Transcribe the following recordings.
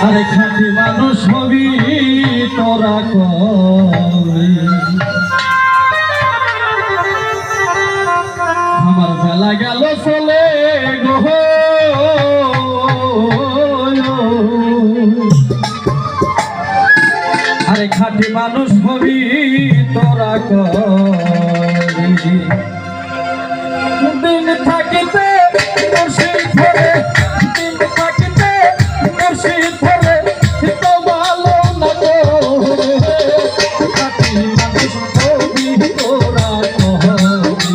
আরে খাঁটি মানুষ হবি তোরা কই আমার বেলা গেল চলে গো আরে খাঁটি মানুষ হবি তোরা কই দিন থাকিতে মুর্শিদ ধরে দিন থাকিতে মুর্শিদ ধরে তো ভালো না গো খাঁটি মানুষ হবি তোরা কই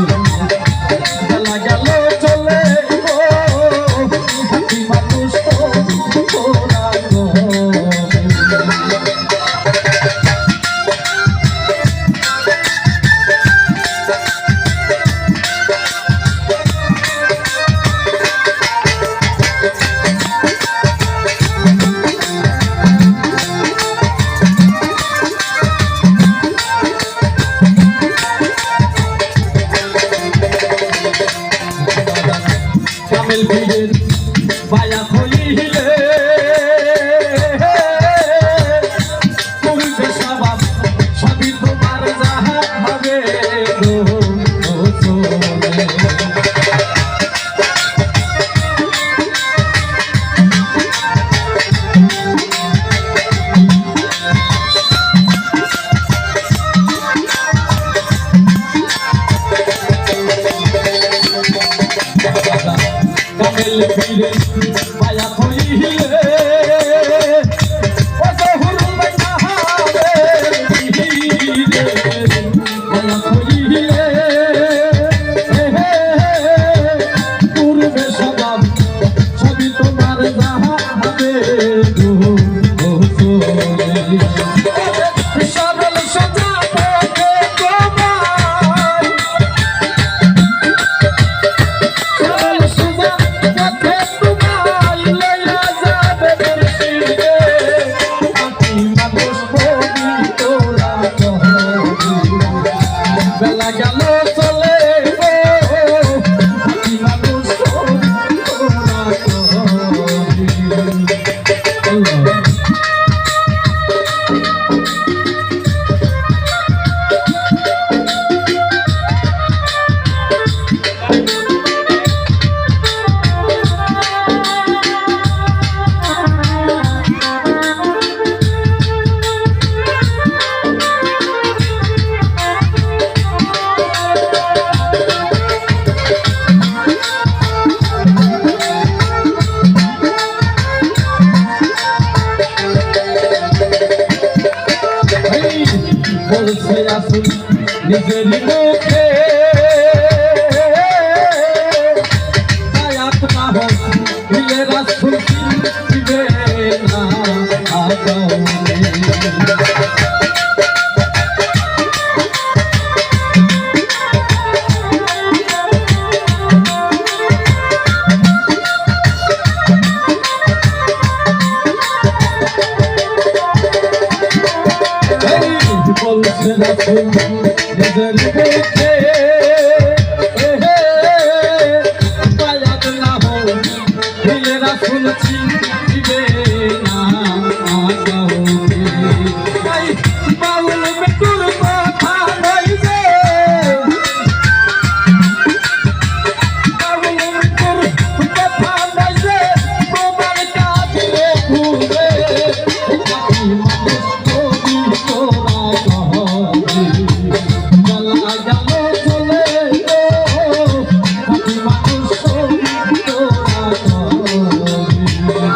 বেলা গেল চলে গো খাঁটি মানুষ হবি তোরা কামেল পীরের বায়া হইলে করবে সবাব সবই তোমার যাহা হবে কামেল পীরের বায়া হইলে ও জহুর বাইনা হবে পীরে বায়া হইলে করবে সবাব সবই তোমার যাহা হবে সরল সোজা পথে তোমার সরল সোজা পথে তোমার লইয়া যাবে মুর্শিদে খাঁটি মানুষ হবি তোরা কই বেলা গেল চলে গো খাঁটি মানুষ হবি তোরা কই বলছে রাসূল নিজের মুখে আয়াত না হোক দিলে রাসূল দিবে না আগামী বলছে রাসূল নিজের মুখে আয়াত না হোক দিলে রাসূল দিবে না আগামী বাউল মৃত্যুর কথা নাই যে বাউল মৃত্যুর কথা নাই যে তোমার কাঁদিলে ঘুরে খাঁটি মানুষ হবি তোরা কই বেলা গেল চলে গো খাঁটি মানুষ হবি তোরা কই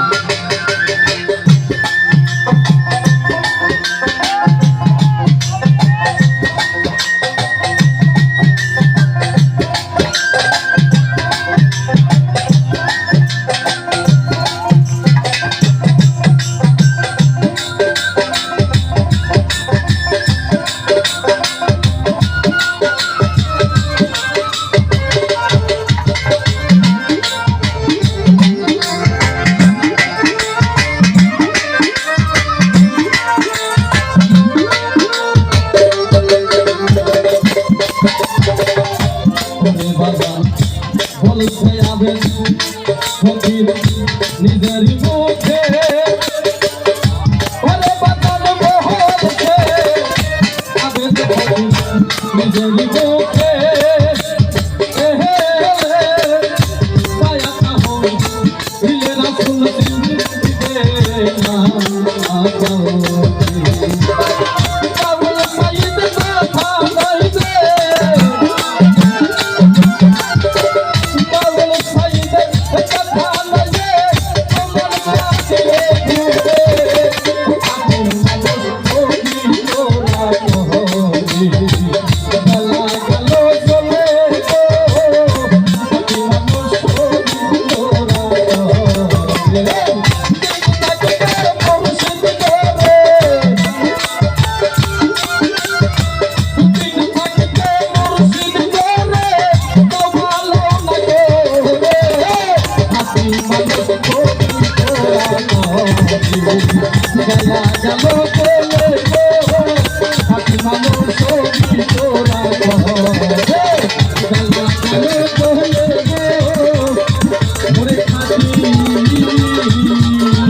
না আগাও বাবুল সাইদ কথা বলবে বাবুল সাইদ কথা বলবে তোমার কাছে ঘুরে আমি মনে তোরা কহরি গলা গলো চলে গলা যাবো বলে গো হাতি মানুষ ছবি তোরা কহরে গলা যাবো বলে গো মোরে খাতি মানুষ ছবি তোরা